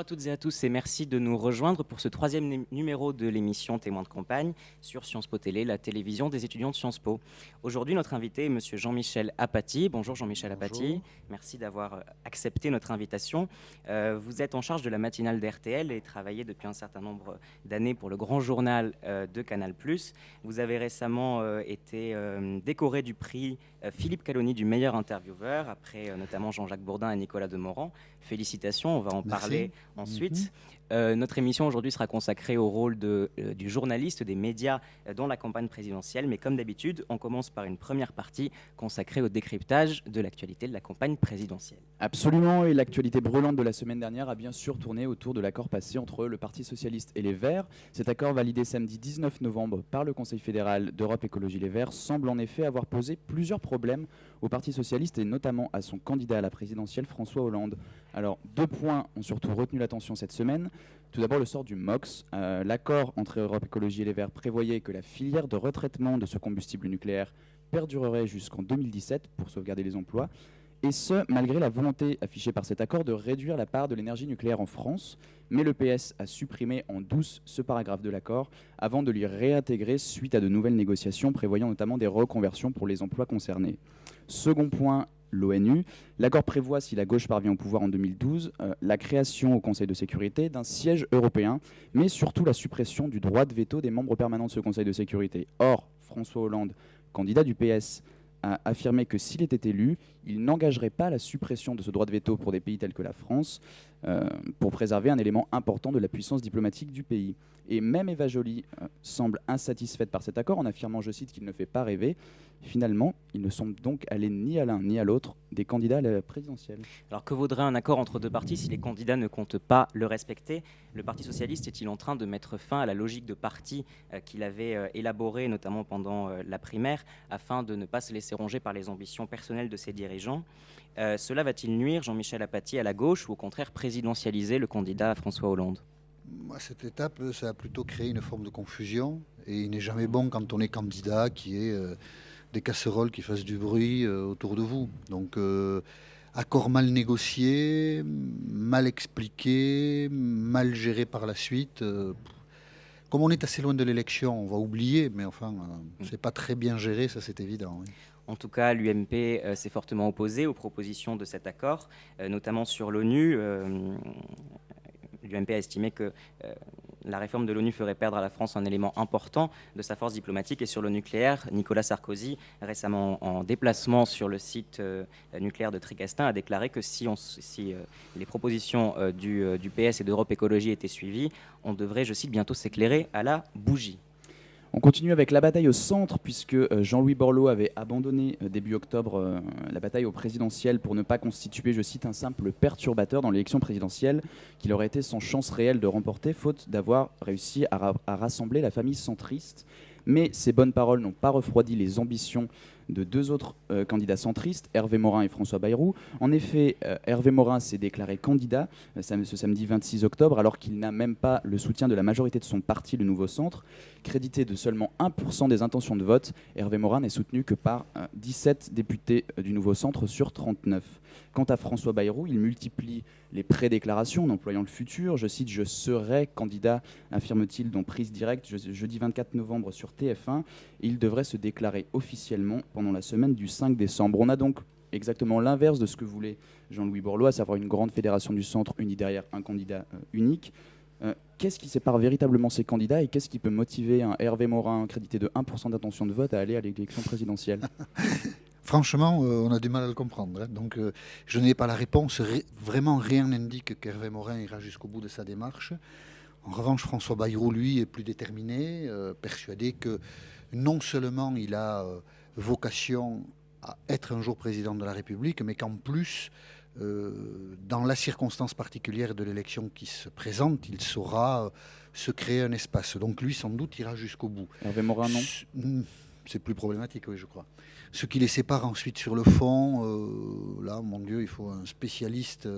Bonjour à toutes et à tous et merci de nous rejoindre pour ce troisième numéro de l'émission Témoins de campagne sur Sciences Po Télé, la télévision des étudiants de Sciences Po. Aujourd'hui, notre invité est Monsieur Jean-Michel Apathy. Bonjour Jean-Michel Apathy, Bonjour. merci d'avoir accepté notre invitation. Vous êtes en charge de la matinale d'RTL et travaillez depuis un certain nombre d'années pour le grand journal de Canal+. Vous avez récemment été décoré du prix Philippe Caloni du meilleur intervieweur, après notamment Jean-Jacques Bourdin et Nicolas Demorand. Félicitations, on va en parler Merci. ensuite. Notre émission aujourd'hui sera consacrée au rôle du journaliste, des médias dans la campagne présidentielle. Mais comme d'habitude, on commence par une première partie consacrée au décryptage de l'actualité de la campagne présidentielle. Absolument, et l'actualité brûlante de la semaine dernière a bien sûr tourné autour de l'accord passé entre le Parti Socialiste et les Verts. Cet accord validé samedi 19 novembre par le Conseil fédéral d'Europe Écologie Les Verts semble en effet avoir posé plusieurs problèmes au Parti Socialiste et notamment à son candidat à la présidentielle François Hollande. Alors, 2 points ont surtout retenu l'attention cette semaine. Tout d'abord, le sort du MOX. L'accord entre Europe Écologie et les Verts prévoyait que la filière de retraitement de ce combustible nucléaire perdurerait jusqu'en 2017 pour sauvegarder les emplois. Et ce, malgré la volonté affichée par cet accord de réduire la part de l'énergie nucléaire en France. Mais le PS a supprimé en douce ce paragraphe de l'accord avant de l'y réintégrer suite à de nouvelles négociations prévoyant notamment des reconversions pour les emplois concernés. Second point, l'ONU. L'accord prévoit, si la gauche parvient au pouvoir en 2012, la création au Conseil de sécurité d'un siège européen, mais surtout la suppression du droit de veto des membres permanents de ce Conseil de sécurité. Or, François Hollande, candidat du PS, a affirmé que s'il était élu, il n'engagerait pas la suppression de ce droit de veto pour des pays tels que la France, pour préserver un élément important de la puissance diplomatique du pays. Et même Eva Joly semble insatisfaite par cet accord en affirmant, je cite, qu'il ne fait pas rêver. Finalement, il ne semble donc aller ni à l'un ni à l'autre des candidats à la présidentielle. Alors que vaudrait un accord entre deux partis si les candidats ne comptent pas le respecter? Le Parti socialiste est-il en train de mettre fin à la logique de parti qu'il avait élaborée notamment pendant la primaire afin de ne pas se laisser ronger par les ambitions personnelles de ses dirigeants? Cela va-t-il nuire, Jean-Michel Apathy, à la gauche ou au contraire présidentialiser le candidat François Hollande? À cette étape, ça a plutôt créé une forme de confusion. Et il n'est jamais bon quand on est candidat qu'il y ait des casseroles qui fassent du bruit autour de vous. Donc, accord mal négocié, mal expliqué, mal géré par la suite. Comme on est assez loin de l'élection, on va oublier, mais enfin, c'est pas très bien géré, ça c'est évident. Oui. En tout cas, l'UMP s'est fortement opposée aux propositions de cet accord, notamment sur l'ONU. L'UMP a estimé que la réforme de l'ONU ferait perdre à la France un élément important de sa force diplomatique. Et sur le nucléaire, Nicolas Sarkozy, récemment en déplacement sur le site nucléaire de Tricastin, a déclaré que si les propositions du PS et d'Europe Écologie étaient suivies, on devrait, je cite, bientôt s'éclairer à la bougie. On continue avec la bataille au centre, puisque Jean-Louis Borloo avait abandonné début octobre la bataille au présidentiel pour ne pas constituer, je cite, un simple perturbateur dans l'élection présidentielle qu'il aurait été sans chance réelle de remporter, faute d'avoir réussi à rassembler la famille centriste. Mais ces bonnes paroles n'ont pas refroidi les ambitions de 2 autres candidats centristes, Hervé Morin et François Bayrou. En effet, Hervé Morin s'est déclaré candidat ce samedi 26 octobre, alors qu'il n'a même pas le soutien de la majorité de son parti, le Nouveau Centre. Crédité de seulement 1% des intentions de vote, Hervé Morin n'est soutenu que par 17 députés du Nouveau Centre sur 39. Quant à François Bayrou, il multiplie les prédéclarations en employant le futur. Je cite, « Je serai candidat », affirme-t-il dans Prise Directe jeudi 24 novembre sur TF1. Et il devrait se déclarer officiellement pendant la semaine du 5 décembre. On a donc exactement l'inverse de ce que voulait Jean-Louis Borloo, à savoir une grande fédération du centre unie derrière un candidat unique. Qu'est-ce qui sépare véritablement ces candidats et qu'est-ce qui peut motiver un Hervé Morin crédité de 1% d'intention de vote à aller à l'élection présidentielle? Franchement, on a du mal à le comprendre. Donc, je n'ai pas la réponse. Vraiment, rien n'indique qu'Hervé Morin ira jusqu'au bout de sa démarche. En revanche, François Bayrou, lui, est plus déterminé, persuadé que non seulement il a vocation à être un jour président de la République, mais qu'en plus, dans la circonstance particulière de l'élection qui se présente, il saura se créer un espace. Donc lui, sans doute, ira jusqu'au bout. Hervé Morin, non? C'est plus problématique, oui, je crois. Ce qui les sépare ensuite sur le fond, là, mon Dieu, il faut un spécialiste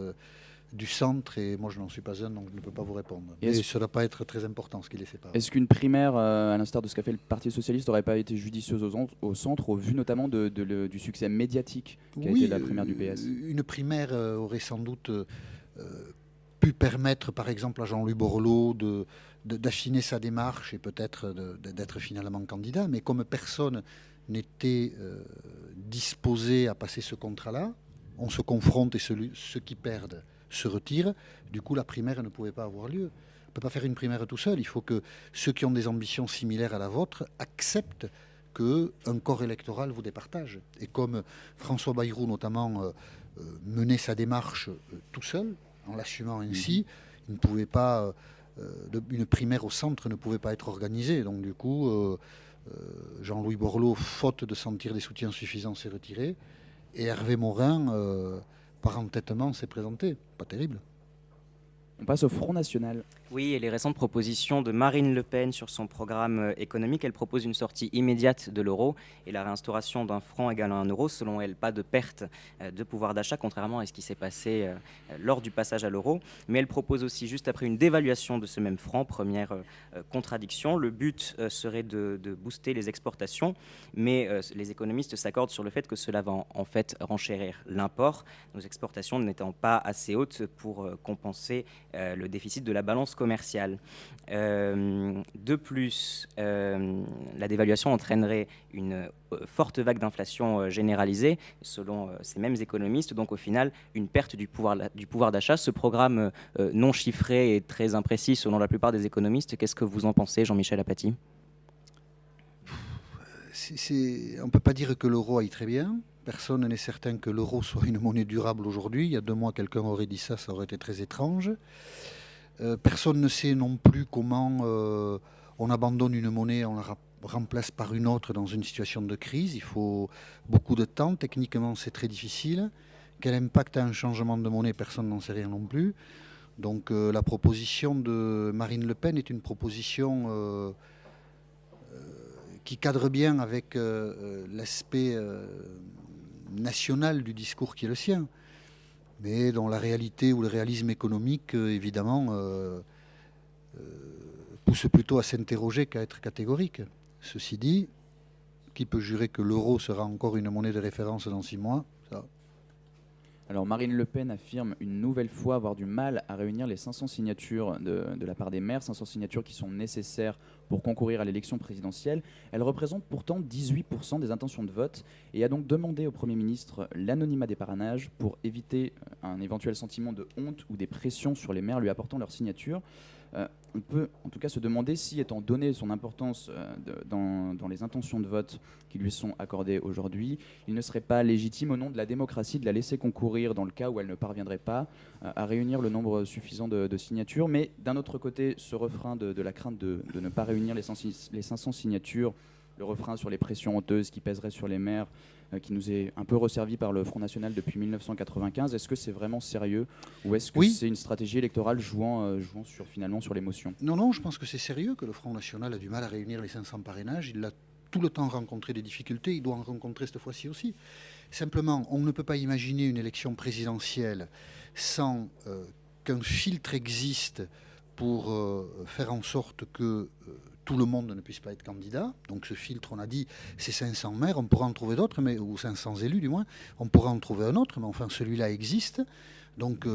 du centre, et moi je n'en suis pas un, donc je ne peux pas vous répondre. Et ça ne doit pas être très important ce qui les sépare. Est-ce qu'une primaire, à l'instar de ce qu'a fait le Parti Socialiste, n'aurait pas été judicieuse au centre, au vu notamment du succès médiatique qu'a été la primaire du PS? Une primaire aurait sans doute pu permettre, par exemple, à Jean-Louis Borloo d'affiner sa démarche et peut-être d'être finalement candidat. Mais comme personne n'était disposé à passer ce contrat-là, on se confronte et ceux qui perdent se retirent. Du coup, la primaire ne pouvait pas avoir lieu. On ne peut pas faire une primaire tout seul. Il faut que ceux qui ont des ambitions similaires à la vôtre acceptent qu'un corps électoral vous départage. Et comme François Bayrou, notamment, menait sa démarche tout seul, en l'assumant ainsi, il ne pouvait pas, une primaire au centre ne pouvait pas être organisée. Donc du coup, Jean-Louis Borloo, faute de sentir des soutiens suffisants, s'est retiré. Et Hervé Morin, par entêtement, s'est présenté. Pas terrible. On passe au Front National. Oui, et les récentes propositions de Marine Le Pen sur son programme économique, elle propose une sortie immédiate de l'euro et la réinstauration d'un franc égal à 1 euro. Selon elle, pas de perte de pouvoir d'achat, contrairement à ce qui s'est passé lors du passage à l'euro. Mais elle propose aussi, juste après une dévaluation de ce même franc, première contradiction, le but serait de booster les exportations, mais les économistes s'accordent sur le fait que cela va en fait renchérir l'import, nos exportations n'étant pas assez hautes pour compenser le déficit de la balance commerciale. De plus, la dévaluation entraînerait une forte vague d'inflation généralisée, selon ces mêmes économistes. Donc au final, une perte du pouvoir d'achat. Ce programme non chiffré et très imprécis selon la plupart des économistes, qu'est-ce que vous en pensez, Jean-Michel Apathy ? On ne peut pas dire que l'euro aille très bien. Personne n'est certain que l'euro soit une monnaie durable aujourd'hui. Il y a 2 mois, quelqu'un aurait dit ça, ça aurait été très étrange. Personne ne sait non plus comment on abandonne une monnaie, on la remplace par une autre dans une situation de crise. Il faut beaucoup de temps. Techniquement, c'est très difficile. Quel impact a un changement de monnaie? Personne n'en sait rien non plus. Donc la proposition de Marine Le Pen est une proposition qui cadre bien avec l'aspect national du discours qui est le sien, mais dont la réalité ou le réalisme économique, évidemment, pousse plutôt à s'interroger qu'à être catégorique. Ceci dit, qui peut jurer que l'euro sera encore une monnaie de référence dans 6 mois? Ça. Alors Marine Le Pen affirme une nouvelle fois avoir du mal à réunir les 500 signatures de la part des maires, 500 signatures qui sont nécessaires pour concourir à l'élection présidentielle. Elle représente pourtant 18% des intentions de vote et a donc demandé au Premier ministre l'anonymat des parrainages pour éviter un éventuel sentiment de honte ou des pressions sur les maires lui apportant leur signature. On peut en tout cas se demander si, étant donné son importance dans les intentions de vote qui lui sont accordées aujourd'hui, il ne serait pas légitime au nom de la démocratie de la laisser concourir dans le cas où elle ne parviendrait pas à réunir le nombre suffisant de signatures. Mais d'un autre côté, ce refrain de la crainte de ne pas réunir les 500 signatures, le refrain sur les pressions honteuses qui pèseraient sur les maires, qui nous est un peu resservi par le Front National depuis 1995. Est-ce que c'est vraiment sérieux ou est-ce que c'est une stratégie électorale jouant finalement sur l'émotion? Non, je pense que c'est sérieux que le Front National a du mal à réunir les 500 parrainages. Il a tout le temps rencontré des difficultés, il doit en rencontrer cette fois-ci aussi. Simplement, on ne peut pas imaginer une élection présidentielle sans qu'un filtre existe pour faire en sorte que tout le monde ne puisse pas être candidat. Donc ce filtre, on a dit, c'est 500 maires, on pourra en trouver d'autres, ou 500 élus du moins, on pourra en trouver un autre, mais enfin celui-là existe. Donc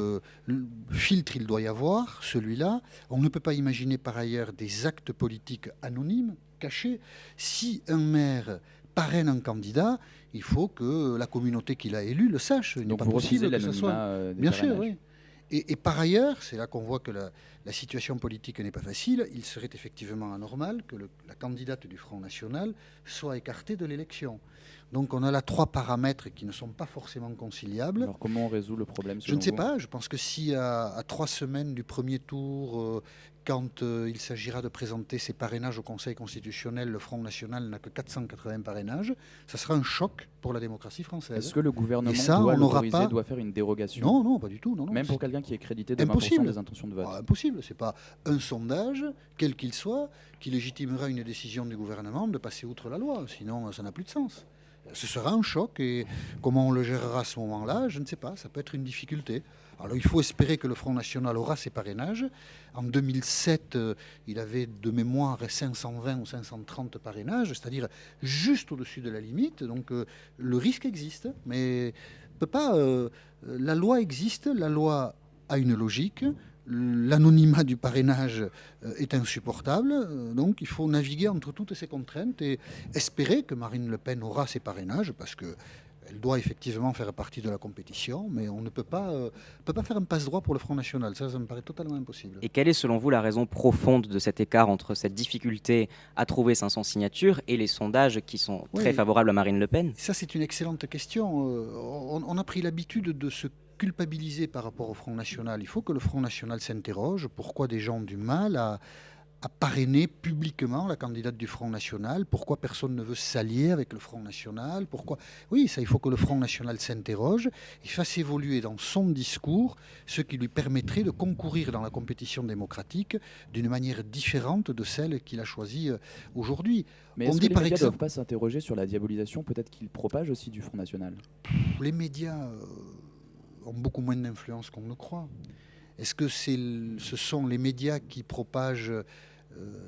filtre, il doit y avoir, celui-là. On ne peut pas imaginer par ailleurs des actes politiques anonymes, cachés. Si un maire parraine un candidat, il faut que la communauté qui l'a élu le sache. Il n'est pas possible que ce soit... Bien sûr, oui. Et par ailleurs, c'est là qu'on voit que la situation politique n'est pas facile, il serait effectivement anormal que la candidate du Front National soit écartée de l'élection. Donc on a là 3 paramètres qui ne sont pas forcément conciliables. Alors comment on résout le problème? Je ne sais pas, je pense que si à 3 semaines du premier tour, quand il s'agira de présenter ses parrainages au Conseil constitutionnel, le Front National n'a que 480 parrainages, ça sera un choc pour la démocratie française. Est-ce que le gouvernement doit faire une dérogation? Non, pas du tout. Non, même pour quelqu'un qui est crédité de 20% des intentions de vote? Impossible, ce n'est pas un sondage, quel qu'il soit, qui légitimera une décision du gouvernement de passer outre la loi, sinon ça n'a plus de sens. Ce sera un choc et comment on le gérera à ce moment-là, je ne sais pas, ça peut être une difficulté. Alors il faut espérer que le Front National aura ses parrainages. En 2007, il avait de mémoire 520 ou 530 parrainages, c'est-à-dire juste au-dessus de la limite. Donc le risque existe, mais peut pas, la loi existe, la loi a une logique. l'anonymat du parrainage est insupportable. Donc il faut naviguer entre toutes ces contraintes et espérer que Marine Le Pen aura ses parrainages, parce qu'elle doit effectivement faire partie de la compétition, mais on ne peut pas faire un passe-droit pour le Front National. Ça me paraît totalement impossible. Et quelle est selon vous la raison profonde de cet écart entre cette difficulté à trouver 500 signatures et les sondages qui sont très favorables à Marine Le Pen? Ça, c'est une excellente question. On a pris l'habitude de se culpabiliser par rapport au Front National. Il faut que le Front National s'interroge pourquoi des gens ont du mal à parrainer publiquement la candidate du Front National, pourquoi personne ne veut s'allier avec le Front National, pourquoi... Oui, ça, il faut que le Front National s'interroge et fasse évoluer dans son discours ce qui lui permettrait de concourir dans la compétition démocratique d'une manière différente de celle qu'il a choisie aujourd'hui. Mais est-ce que les médias ne doivent pas s'interroger sur la diabolisation peut-être qu'ils propagent aussi du Front National? Les médias ont beaucoup moins d'influence qu'on ne croit. Est-ce que ce sont les médias qui propagent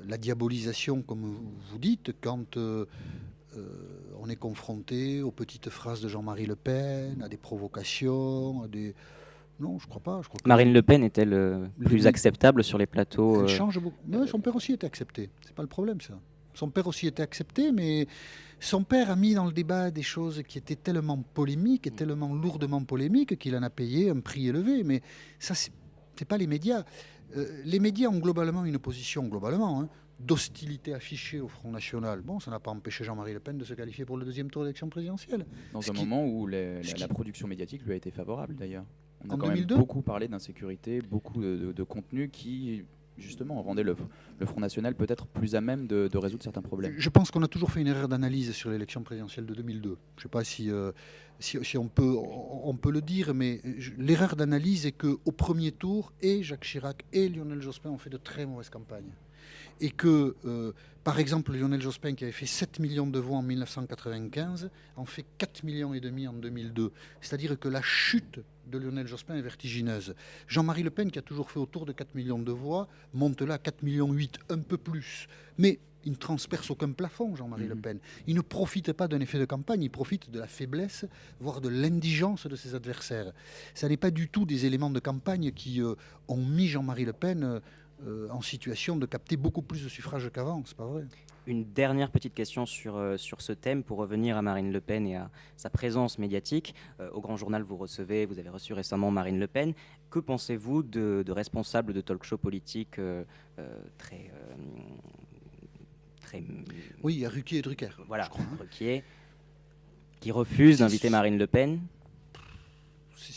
la diabolisation, comme vous dites, quand on est confronté aux petites phrases de Jean-Marie Le Pen, à des provocations, à des... Non, je ne crois pas. Marine Le Pen est-elle plus acceptable sur les plateaux? Elle change beaucoup. Non, son père aussi était accepté. C'est pas le problème, ça. Son père aussi était accepté, mais son père a mis dans le débat des choses qui étaient tellement polémiques et tellement lourdement polémiques qu'il en a payé un prix élevé. Mais ça, c'est pas les médias. Les médias ont globalement une position, d'hostilité affichée au Front National. Bon, ça n'a pas empêché Jean-Marie Le Pen de se qualifier pour le deuxième tour d'élection présidentielle. Dans un moment où la production médiatique lui a été favorable, d'ailleurs. On a quand 2002 même beaucoup parlé d'insécurité, beaucoup de contenu qui... justement, rendait le Front National peut-être plus à même de résoudre certains problèmes. Je pense qu'on a toujours fait une erreur d'analyse sur l'élection présidentielle de 2002. Je ne sais pas si on peut le dire, mais l'erreur d'analyse est qu'au premier tour, et Jacques Chirac et Lionel Jospin ont fait de très mauvaises campagnes. Et que, par exemple, Lionel Jospin, qui avait fait 7 millions de voix en 1995, en fait 4,5 millions en 2002. C'est-à-dire que la chute de Lionel Jospin est vertigineuse. Jean-Marie Le Pen, qui a toujours fait autour de 4 millions de voix, monte là à 4,8 millions, un peu plus. Mais il ne transperce aucun plafond, Jean-Marie Le Pen. Il ne profite pas d'un effet de campagne, il profite de la faiblesse, voire de l'indigence de ses adversaires. Ça n'est pas du tout des éléments de campagne qui ont mis Jean-Marie Le Pen en situation de capter beaucoup plus de suffrages qu'avant, c'est pas vrai. Une dernière petite question sur ce thème pour revenir à Marine Le Pen et à sa présence médiatique. Au Grand Journal, vous avez reçu récemment Marine Le Pen. Que pensez-vous de responsables de talk-show politiques très... Oui, il y a Ruquier et Drucker. Voilà, je crois, Ruquier, qui refuse d'inviter Marine Le Pen.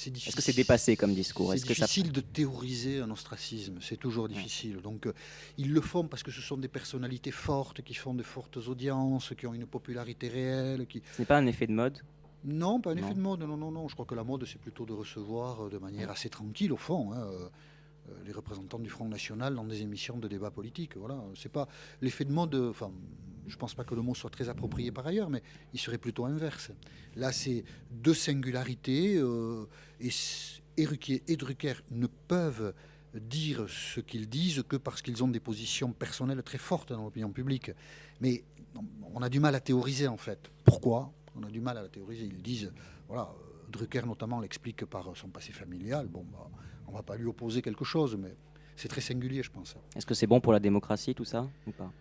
Est-ce que c'est dépassé comme discours? C'est difficile de théoriser un ostracisme, c'est toujours difficile. Donc ils le font parce que ce sont des personnalités fortes, qui font de fortes audiences, qui ont une popularité réelle. Ce n'est pas un effet de mode? Non, pas un effet de mode, non. Je crois que la mode, c'est plutôt de recevoir de manière assez tranquille, au fond, les représentants du Front National dans des émissions de débat politique. Voilà, c'est pas l'effet de mode. Enfin, je pense pas que le mot soit très approprié par ailleurs, mais il serait plutôt inverse. Là, c'est deux singularités et Ruquier et Drucker ne peuvent dire ce qu'ils disent que parce qu'ils ont des positions personnelles très fortes dans l'opinion publique. Mais on a du mal à théoriser, en fait. Pourquoi? On a du mal à la théoriser. Ils disent, voilà, Drucker notamment l'explique par son passé familial. Bon, on ne va pas lui opposer quelque chose, mais c'est très singulier, je pense. Est-ce que c'est bon pour la démocratie, tout ça, ou pas?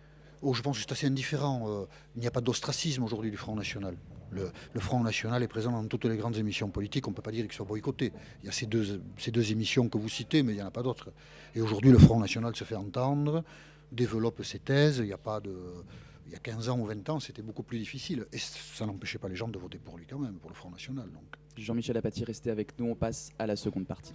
Je pense que c'est assez indifférent. Il n'y a pas d'ostracisme aujourd'hui du Front National. Le Front National est présent dans toutes les grandes émissions politiques. On ne peut pas dire qu'il soit boycotté. Il y a ces deux émissions que vous citez, mais il n'y en a pas d'autres. Et aujourd'hui, le Front National se fait entendre, développe ses thèses. Il y a 15 ans ou 20 ans, c'était beaucoup plus difficile. Et ça n'empêchait pas les gens de voter pour lui quand même, pour le Front National. Donc. Jean-Michel Apathy, restez avec nous. On passe à la seconde partie.